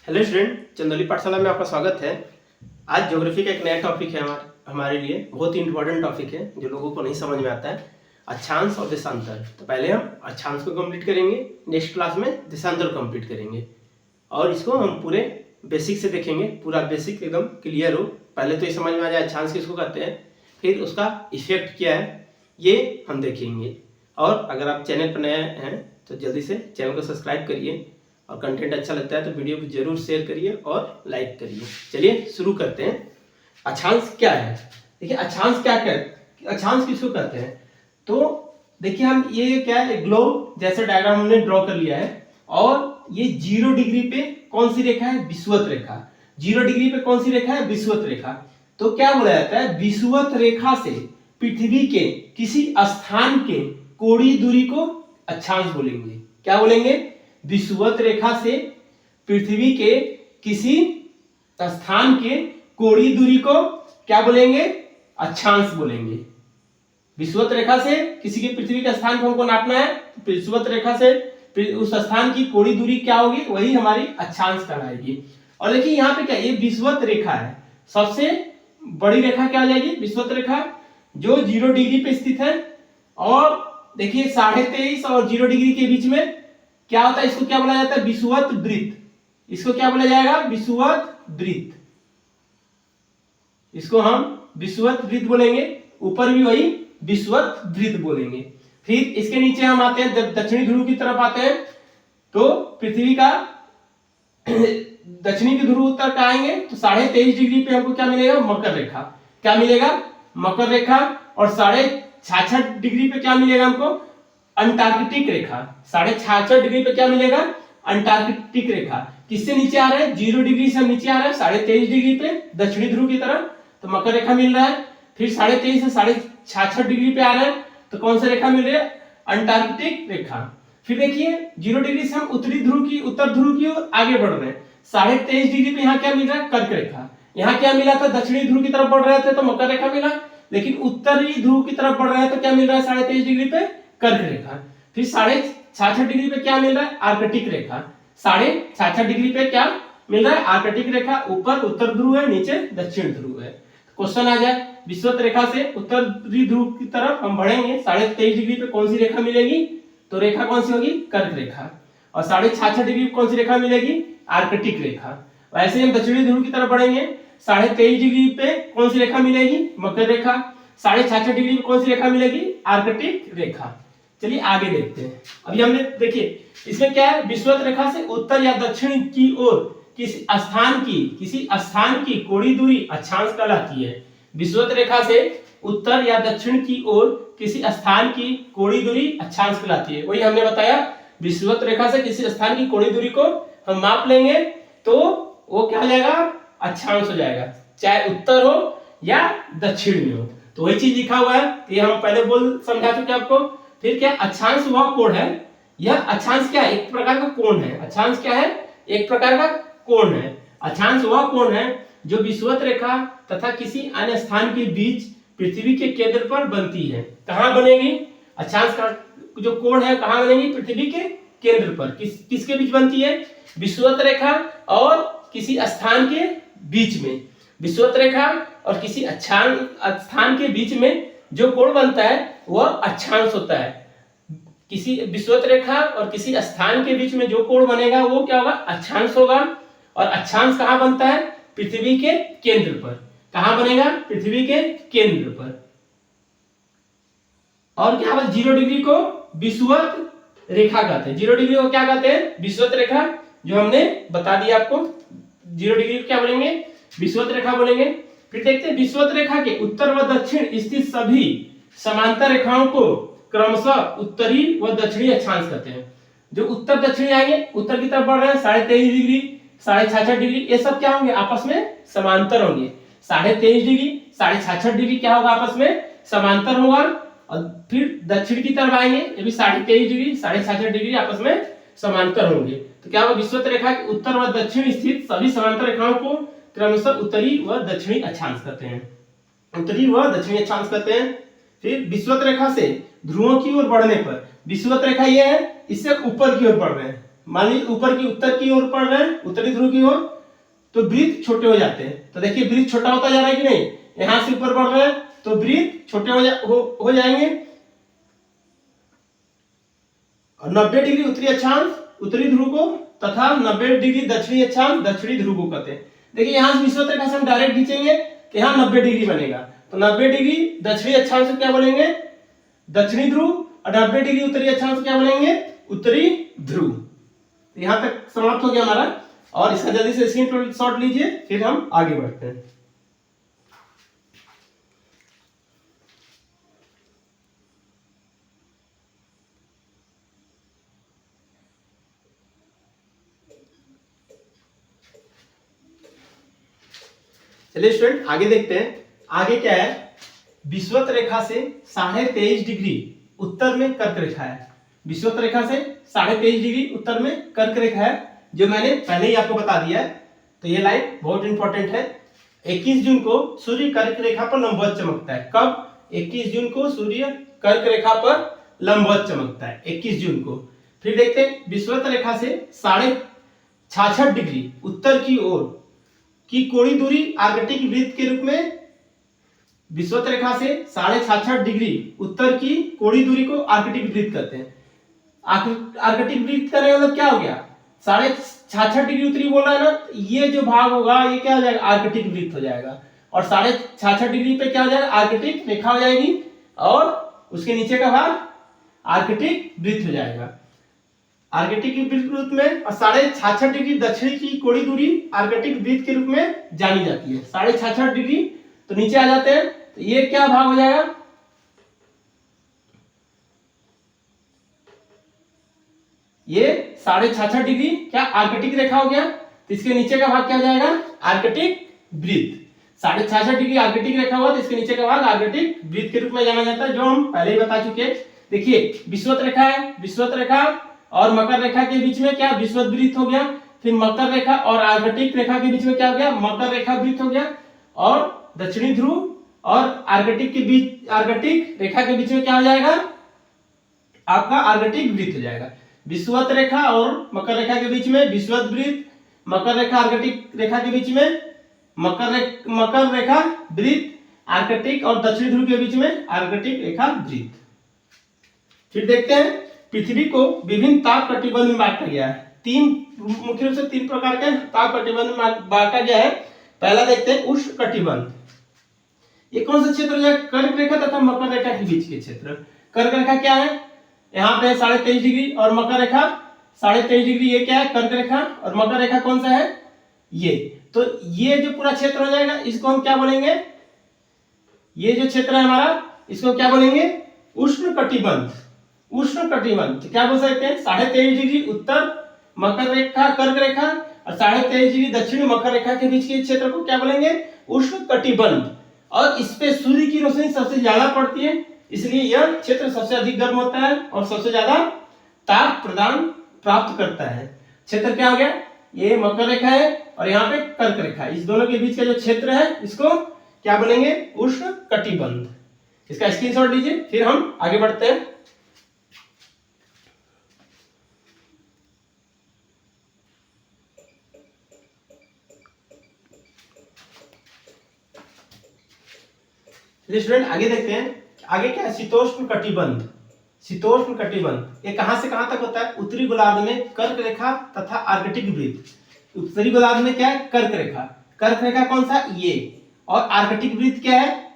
Hello student, Chandauli पाठशाला में आपका स्वागत है। आज ज्योग्राफी का एक नया टॉपिक है हमारे लिए बहुत ही इंपॉर्टेंट टॉपिक है जो लोगों को नहीं समझ में आता है, अक्षांश और देशांतर। तो पहले हम अक्षांश को कंप्लीट करेंगे, नेक्स्ट क्लास में देशांतर कंप्लीट करेंगे और इसको हम पूरे बेसिक से देखेंगे, पूरा बेसिक एकदम क्लियर हो। पहले तो ये समझ में आ जाए अक्षांश किसको कहते हैं, फिर उसका इफेक्ट क्या है ये हम देखेंगे। और अगर आप चैनल पर नए हैं तो जल्दी से चैनल को सब्सक्राइब करिए और कंटेंट अच्छा लगता है तो वीडियो को जरूर शेयर करिए और लाइक करिए। चलिए शुरू करते हैं। अक्षांश क्या है? देखिए अक्षांश क्या है, अक्षांश किसको कहते हैं? तो देखिए हम ये क्या है, ग्लोब जैसा डायग्राम हमने ड्रॉ कर लिया है और ये 0 डिग्री पे कौन सी रेखा है? विषुवत रेखा। 0 डिग्री पे कौन सी रेखा है? विषुवत रेखा। तो क्या बोला जाता है? विषुवत रेखा से पृथ्वी के किसी स्थान के कोणीय दूरी को अक्षांश बोलेंगे। क्या बोलेंगे? विषुवत रेखा से पृथ्वी के किसी स्थान के कोणीय दूरी को क्या बोलेंगे? अक्षांश बोलेंगे। विषुवत रेखा से किसी के पृथ्वी के स्थान को हमको नापना है, विषुवत रेखा से उस स्थान की कोणीय दूरी क्या होगी? वही हमारी अक्षांश कहलाएगी। और देखिए यहाँ पे क्या, ये विषुवत रेखा है, सबसे बड़ी रेखा क्या आ जाएगी? विषुवत रेखा जो 0 डिग्री पे स्थित है। और देखिए 23.5 और 0 डिग्री के बीच में क्या होता है? इसको क्या बोला जाता है? विषुवत वृत्त। इसको क्या बोला जाएगा? विषुवत वृत्त। इसको हम विषुवत वृत्त बोलेंगे। ऊपर भी वही विषुवत वृत्त बोलेंगे। फिर इसके नीचे हम आते हैं, जब दक्षिणी ध्रुव की तरफ आते हैं तो पृथ्वी का दक्षिणी की ध्रुव उत्तर का आएंगे तो 23.5 डिग्री पे हमको क्या मिलेगा? मकर रेखा। क्या मिलेगा? मकर रेखा। और 66.5 डिग्री पे क्या मिलेगा हमको? अंटार्कटिक रेखा। 66.5 डिग्री पे क्या मिलेगा? अंटार्कटिक रेखा। किससे नीचे आ रहा है? 0 डिग्री से नीचे आ रहा है 23.5 डिग्री पे दक्षिणी ध्रुव की तरफ, तो मकर रेखा मिल रहा है। फिर 23.5 से 66.5 डिग्री पे आ रहा है तो कौन सा रेखा मिल रही है? अंटार्कटिक रेखा। फिर देखिए 0 डिग्री से हम उत्तर ध्रुव की ओर आगे बढ़ रहे हैं। 23.5 डिग्री पे यहाँ क्या मिल रहा है? कर्क रेखा। यहाँ क्या मिला था? दक्षिणी ध्रुव की तरफ बढ़ रहे थे तो मकर रेखा मिला, लेकिन उत्तरी ध्रुव की तरफ बढ़ रहे हैं तो क्या मिल रहा है? 23.5 डिग्री पे कर्क रेखा। फिर 66.5 डिग्री पे क्या मिल रहा है? आर्कटिक रेखा। 66.5 डिग्री पे क्या मिल रहा है? आर्कटिक रेखा। ऊपर उत्तर ध्रुव है, नीचे दक्षिण ध्रुव है। क्वेश्चन आ जाए, विषुवत रेखा से उत्तरी ध्रुव की तरफ हम बढ़ेंगे, 23.5 डिग्री पे कौन सी रेखा मिलेगी? तो रेखा कौन सी होगी? कर्क रेखा। और 66.5 डिग्री पे कौन सी रेखा मिलेगी? आर्कटिक रेखा। वैसे हम दक्षिणी ध्रुव की तरफ बढ़ेंगे, 23.5 डिग्री पे कौन सी रेखा मिलेगी? मकर रेखा। 66.5 डिग्री पे कौन सी रेखा मिलेगी? आर्कटिक रेखा। चलिए आगे देखते हैं। अभी हमने देखिए इसमें क्या है, विषुवत रेखा से उत्तर या दक्षिण की ओर किसी स्थान की कोणीय दूरी अक्षांश कहलाती है। विषुवत रेखा से उत्तर या दक्षिण की ओर किसी स्थान की कोणीय दूरी अक्षांश कहलाती है। वही हमने बताया, विषुवत रेखा से किसी स्थान की कोणीय दूरी को हम माप लेंगे तो वो क्या हो जाएगा? अक्षांश हो जाएगा, चाहे उत्तर हो या दक्षिण में हो। तो वही चीज लिखा हुआ है, ये हम पहले बोल समझा चुके आपको। फिर क्या? अक्षांश वह कोण है, यह अक्षांश क्या है? एक प्रकार का कोण है। अक्षांश क्या है? एक प्रकार का कोण है। अक्षांश वह कोण है जो विषुवत रेखा तथा किसी अन्य स्थान के बीच पृथ्वी के केंद्र पर बनती है। कहां बनेगी? अक्षांश का जो कोण है कहां बनेगी? पृथ्वी के केंद्र पर। किसके बीच बनती है? विषुवत रेखा और किसी स्थान के बीच में। विषुवत रेखा और किसी स्थान के बीच में जो कोण बनता है वह अक्षांश होता है। किसी विषुवत रेखा और किसी स्थान के बीच में जो कोण बनेगा वो क्या होगा? अक्षांश होगा। और अक्षांश कहां बनता है? पृथ्वी के केंद्र पर। कहां बनेगा? पृथ्वी के केंद्र पर। और क्या होगा? 0 डिग्री को विषुवत रेखा कहते हैं। 0 डिग्री को क्या कहते हैं? विषुवत रेखा, जो हमने बता दिया आपको। 0 डिग्री को क्या बोलेंगे? विषुवत रेखा बोलेंगे। फिर देखते हैं, विषुवत रेखा के उत्तर व दक्षिण स्थित सभी समांतर रेखाओं को क्रमशः उत्तरी व दक्षिणी अक्षांश कहते हैं। जो उत्तर दक्षिणी आएंगे, उत्तर की तरफ बढ़ रहे हैं 23.5 डिग्री, 66.5 डिग्री, ये सब क्या होंगे? आपस में समांतर होंगे। 23.5 डिग्री, 66.5 डिग्री क्या होगा? आपस में समांतर होगा। और फिर दक्षिण की तरफ आएंगे, ये भी 23.5 डिग्री, 66.5 डिग्री आपस में समांतर होंगे। तो क्या होगा? विषुवत रेखा के उत्तर व दक्षिण स्थित सभी समांतर रेखाओं को क्रमशः उत्तरी व दक्षिणी अक्षांश कहते हैं। उत्तरी व दक्षिणी अक्षांश कहते हैं। फिर विषुवत रेखा से ध्रुवों की ओर बढ़ने पर, विषुवत रेखा ये है, इससे ऊपर की ओर बढ़ रहे हैं, मान लीजिए ऊपर की उत्तर की ओर पड़ रहे हैं, उत्तरी ध्रुव की ओर, तो वृत्त छोटे हो जाते हैं। तो देखिए वृत्त छोटा होता जा रहा है कि नहीं, यहां से ऊपर बढ़ रहे हैं तो वृत्त छोटे हो जाएंगे। और 90 डिग्री उत्तरी अक्षांश उत्तरी ध्रुव को तथा 90 डिग्री दक्षिणी अक्षांश दक्षिणी ध्रुव को कहते हैं। देखिए यहां से विषुवत रेखा से हम डायरेक्ट खींचेंगे तो यहाँ 90 डिग्री बनेगा, तो 90 डिग्री दक्षिणी अक्षांश को क्या बोलेंगे, दक्षिणी ध्रुव, और 90 डिग्री उत्तरी अक्षांश क्या बोलेंगे, उत्तरी ध्रुव। यहां तक समाप्त हो गया हमारा, और इसका जल्दी से स्क्रीनशॉट लीजिए, फिर हम आगे बढ़ते हैं। चलिए स्टूडेंट आगे देखते हैं। आगे क्या है, विषुवत रेखा से 23.5 डिग्री उत्तर में कर्क रेखा है। विषुवत रेखा से 23.5 डिग्री उत्तर में कर्क रेखा है, जो मैंने पहले ही आपको बता दिया है। तो ये लाइन बहुत इंपॉर्टेंट है। 21 जून को सूर्य कर्क रेखा पर लंबवत चमकता है। कब? 21 जून को सूर्य कर्क रेखा पर लंबवत चमकता है, 21 जून को। फिर देखते हैं विषुवत रेखा से 66.5 डिग्री उत्तर की ओर की कोणीय दूरी आर्कटिक वृत्त के रूप में, विषुवत रेखा से 66.5 डिग्री उत्तर की कोणीय दूरी को आर्कटिक वृत्त कहते हैं। आर्कटिक वृत्त करने का मतलब क्या हो गया, 66.5 डिग्री उत्तरी बोल रहा है ना, ये जो भाग होगा ये क्या हो जाएगा, आर्कटिक वृत्त हो जाएगा। और 66.5 डिग्री पे क्या हो जाएगा, आर्कटिक रेखा हो जाएगी, और उसके नीचे का भाग आर्कटिक वृत्त हो जाएगा। आर्कटिक वृत्त में, और 66.5 डिग्री दक्षिणी की कोणीय दूरी आर्कटिक वृत्त के रूप में जानी जाती है। 66.5 डिग्री, तो नीचे आ जाते हैं, तो ये क्या भाग हो जाएगा, ये 66.5 डिग्री क्या आर्कटिक रेखा हो गया। तो इसके नीचे का भाग क्या हो जाएगा, आर्कटिक वृत्त। 66.5 डिग्री आर्कटिक रेखा हुआ, तो इसके नीचे का भाग आर्कटिक वृत्त के रूप में जाना जाता है, जो हम पहले ही बता चुके हैं। देखिए विषुवत रेखा है, विषुवत रेखा और मकर रेखा के बीच में क्या विषुवत वृत्त हो गया। फिर मकर रेखा और आर्कटिक रेखा के बीच में क्या हो गया, मकर रेखा वृत्त हो गया। और दक्षिणी ध्रुव और आर्कटिक के बीच, आर्कटिक रेखा के बीच में क्या हो जाएगा, आपका आर्कटिक वृत्त हो जाएगा। विषुवत रेखा और मकर रेखा के बीच में विषुवत वृत्त, मकर रेखा आर्कटिक रेखा के बीच में मकर रेखा वृत्त, आर्कटिक और दक्षिणी ध्रुव के बीच में आर्कटिक रेखा वृत्त। फिर देखते हैं पृथ्वी को विभिन्न ताप कटिबंध में बांटा गया है। मुख्य रूप से 3 प्रकार के ताप कटिबंध में बांटा गया है। पहला देखते हैं उष्ण कटिबंध। ये कौन सा क्षेत्र है, कर्क रेखा तथा मकर रेखा के बीच के क्षेत्र। कर्क रेखा क्या है, यहाँ पे 23.5 डिग्री, और मकर रेखा 23.5 डिग्री, ये क्या है, कर्क रेखा। और मकर रेखा कौन सा है, ये। तो ये जो पूरा क्षेत्र हो जाएगा, इसको हम क्या बोलेंगे, ये जो क्षेत्र है हमारा, इसको क्या बोलेंगे, उष्ण कटिबंध। उष्ण कटिबंध तो क्या बोल सकते हैं, 23.5 डिग्री उत्तर मकर रेखा कर्क रेखा और 23.5 डिग्री दक्षिणी मकर रेखा के बीच के क्षेत्र को क्या बोलेंगे, उष्ण कटिबंध। और इस पे सूर्य की रोशनी सबसे ज्यादा पड़ती है, इसलिए यह क्षेत्र सबसे अधिक गर्म होता है और सबसे ज्यादा ताप प्रदान प्राप्त करता है। क्षेत्र क्या हो गया, ये मकर रेखा है और यहाँ पे कर्क रेखा, इस दोनों के बीच का जो क्षेत्र है इसको क्या बोलेंगे, उष्ण कटिबंध। इसका स्क्रीनशॉट लीजिए, फिर हम आगे बढ़ते हैं। स्टूडेंट आगे देखते हैं, आगे क्या है, शीतोष्ण कटिबंध। शीतोष्ण कटिबंध ये कहां से कहां तक होता है, उत्तरी गोलार्ध में कर्क रेखा तथा आर्कटिक वृत्त। उत्तरी गोलार्ध में क्या है, कर्क रेखा। कर्क रेखा कौन सा, ये। और आर्कटिक वृत्त क्या है,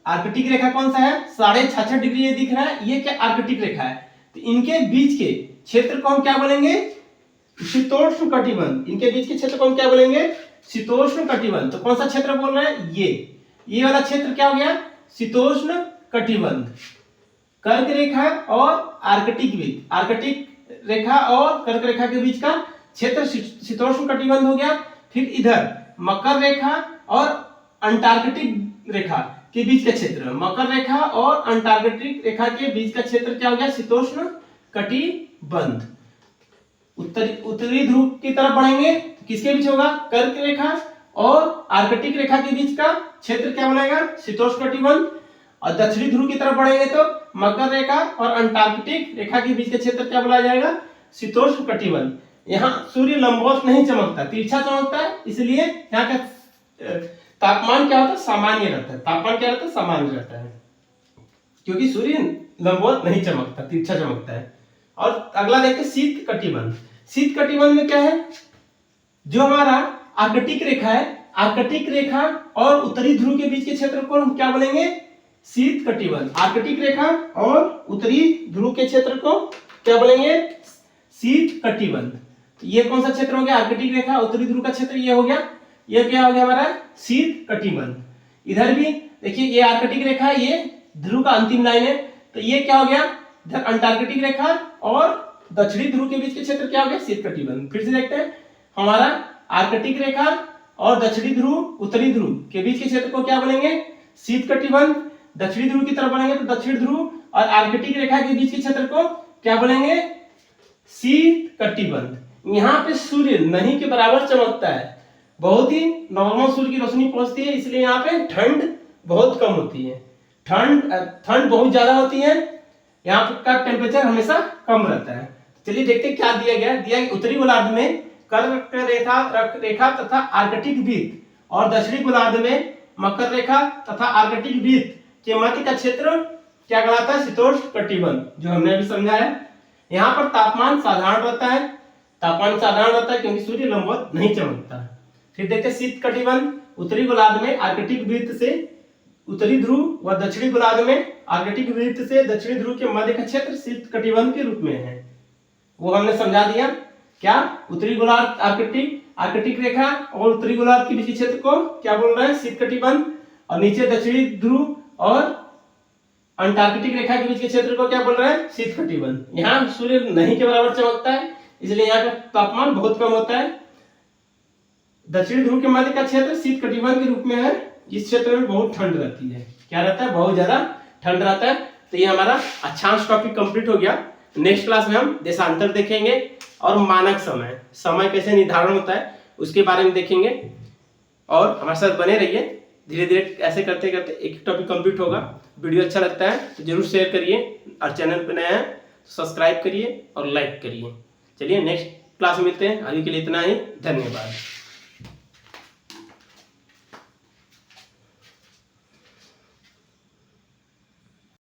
आर्कटिक रेखा कौन सा है, 66.5 डिग्री ये दिख रहा है, ये क्या आर्कटिक रेखा है। तो इनके बीच के क्षेत्र को हम क्या बोलेंगे, शीतोष्ण कटिबंध। इनके बीच के क्षेत्र को हम क्या बोलेंगे, शीतोष्ण कटिबंध। तो कौन सा क्षेत्र बोल रहे हैं, ये वाला क्षेत्र क्या हो गया, शीतोष्ण कटिबंध। कर्क रेखा और आर्कटिक वृत्त, आर्कटिक रेखा और कर्क रेखा के बीच का क्षेत्र शीतोष्ण कटिबंध हो गया। फिर इधर मकर रेखा और अंटार्कटिक रेखा के बीच का क्षेत्र, मकर रेखा और अंटार्कटिक रेखा के बीच का क्षेत्र क्या हो गया, शीतोष्ण कटिबंध। उत्तरी ध्रुव की तरफ बढ़ेंगे, किसके बीच होगा, कर्क रेखा और आर्कटिक रेखा के बीच का क्षेत्र क्या बनेगा, शीतोष्ण कटिबंध। और दक्षिणी ध्रुव की तरफ बढ़ेंगे तो मकर रेखा और अंटार्कटिक रेखा के बीच का क्षेत्र क्या बोला जाएगा, शीतोष्ण कटिबंध। यहाँ सूर्य लंबवत नहीं चमकता, तिरछा चमकता है, इसलिए यहाँ का तापमान क्या होता है, सामान्य रहता है। तापमान क्या रहता है, सामान्य रहता है, क्योंकि सूर्य लंबवत नहीं चमकता, तिरछा चमकता है। और अगला देखते हैं शीत कटिबंध। शीत कटिबंध में क्या है, जो हमारा आर्कटिक रेखा है, आर्कटिक रेखा और उत्तरी ध्रुव के बीच के क्षेत्र को हम क्या बोलेंगे, शीत कटिबंध। आर्कटिक रेखा और उत्तरी ध्रुव के क्षेत्र को क्या बोलेंगे, शीत कटिबंध। तो ये कौन सा क्षेत्र हो गया, आर्कटिक रेखा, उत्तरी ध्रुव का क्षेत्र ये हो गया, ये क्या हो गया हमारा शीत कटिबंध। इधर भी देखिए ये आर्कटिक रेखा, ये ध्रुव का अंतिम लाइन है, तो ये क्या हो गया, इधर अंटार्कटिक रेखा और दक्षिणी ध्रुव के बीच के क्षेत्र क्या हो गया, शीत कटिबंध। फिर से देखते हैं, हमारा आर्कटिक रेखा और दक्षिणी ध्रुव उत्तरी ध्रुव के बीच के क्षेत्र को क्या बोलेंगे, शीत कटिबंध। दक्षिणी ध्रुव की तरफ बढ़ेंगे तो दक्षिण ध्रुव और आर्कटिक रेखा के बीच के क्षेत्र को क्या बोलेंगे, शीत कटिबंध। यहाँ पे सूर्य नहीं के बराबर चमकता है, बहुत ही नॉर्मल सूर्य की रोशनी पहुंचती है, इसलिए यहाँ पे ठंड बहुत कम होती है, ठंड बहुत ज्यादा होती है, यहाँ का टेम्परेचर हमेशा कम रहता है। चलिए देखते हैं क्या दिया गया। उत्तरी गोलार्ध में कर्क रेखा तथा आर्कटिक वृत्त और दक्षिणी गोलार्ध में मकर रेखा तथा आर्कटिक वृत्त के मध्य का क्षेत्र क्या कहलाता है, शीतोष्ण कटिबंध, जो हमने अभी समझाया। यहाँ पर तापमान साधारण रहता है, क्योंकि सूर्य लंबवत नहीं चमकता। फिर देखते हैं शीत कटिबंध। उत्तरी गोलार्ध में आर्कटिक वृत्त से उत्तरी ध्रुव व दक्षिणी गोलार्ध में आर्कटिक वृत्त से दक्षिणी ध्रुव के मध्य का क्षेत्र शीत कटिबंध के रूप में है, वो हमने समझा दिया। क्या, उत्तरी गोलार्ध आर्कटिक रेखा और उत्तरी गोलार्ध के बीच के क्षेत्र को क्या बोल रहे हैं, शीत कटिबंध। और नीचे दक्षिणी ध्रुव और अंटार्कटिक रेखा के बीच के क्षेत्र को क्या बोल रहे हैं, शीत कटिबंध। यहाँ सूर्य नहीं के बराबर चमकता है, इसलिए यहाँ का तापमान बहुत कम होता है। दक्षिणी ध्रुव के मध्य का क्षेत्र शीत कटिबंध के रूप में है, इस क्षेत्र में बहुत ठंड रहती है। क्या रहता है, बहुत ज्यादा ठंड रहता है। तो ये हमारा अक्षांश टॉपिक कंप्लीट हो गया। नेक्स्ट क्लास में हम देशांतर देखेंगे और मानक समय कैसे निर्धारण होता है उसके बारे में देखेंगे। और हमारे साथ बने रहिए, धीरे धीरे ऐसे करते करते एक टॉपिक कंप्लीट होगा। वीडियो अच्छा लगता है तो जरूर शेयर करिए, और चैनल पर नया है तो सब्सक्राइब करिए और लाइक करिए। चलिए नेक्स्ट क्लास में मिलते हैं, अभी के लिए इतना ही, धन्यवाद।